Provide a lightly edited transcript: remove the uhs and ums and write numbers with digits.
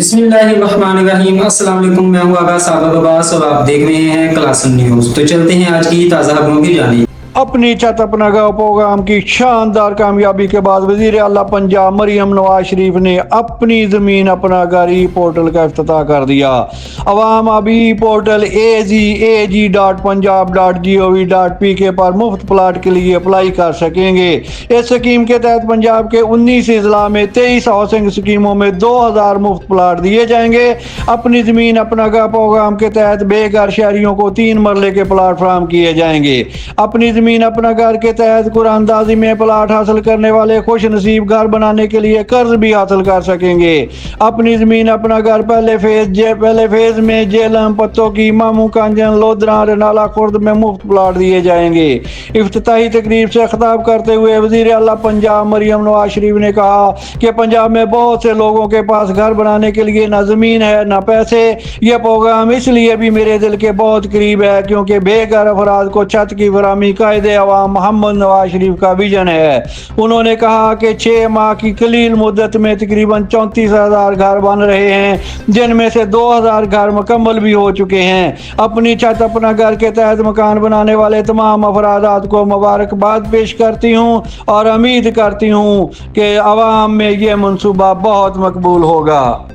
बिस्मिल्लाहिर्रहमानिर्रहीम। अस्सलाम वालेकुम। मैं हूं आगा साबक अब्बास और आप देख रहे हैं क्लास न्यूज़। तो चलते हैं आज की ताज़ा खबरों की जानिब। अपनी छत अपना गाँव प्रोग्राम की शानदार कामयाबी के बाद वजीर आला पंजाब मरियम नवाज शरीफ ने अपनी ज़मीन अपना घर ई पोर्टल का इफ्तिताह कर दिया। अवाम अब ई पोर्टल AG.punjab.gov.pk पर मुफ्त प्लाट के लिए अप्लाई कर सकेंगे। इस स्कीम के तहत पंजाब के 19 अजला में 23 हाउसिंग स्कीमों में 2000 मुफ्त प्लाट दिए जाएंगे। अपनी ज़मीन अपना घर प्रोग्राम के तहत बेघर शहरियों को 3 मरले के प्लाट फराहम किए जाएंगे। अपनी ज़मीन अपना घर के तहत कुरानदाजी में प्लाट हासिल करने वाले खुश नसीब घर बनाने के लिए कर्ज भी हासिल कर सकेंगे। अपनी ज़मीन अपना घर पहले फेज में जेलम पत्तों की मामू कांजन लोधरा रनाला खुर्द में मुफ्त प्लाट दिए जाएंगे। इफ्तिताही तकरीब से खिताब करते हुए वज़ीर आला पंजाब मरियम नवाज शरीफ ने कहा कि पंजाब में बहुत से लोगों के पास घर बनाने के लिए ना ज़मीन है ना पैसे। यह प्रोग्राम इसलिए भी मेरे दिल के बहुत करीब है क्योंकि बेघर अफराद को छत की फराहमी कायदे अवाम मोहम्मद नवाज शरीफ का विजन है। उन्होंने कहा कि 6 माह की कलील मुद्दत में तकरीबन 34,000 घर बन रहे हैं, जिनमें से 2,000 घर मुकम्मल भी हो चुके हैं। अपनी छत अपना घर के तहत मकान बनाने वाले तमाम अफरादात को मुबारकबाद पेश करती हूँ और उम्मीद करती हूँ कि अवाम में ये मनसूबा बहुत मकबूल होगा।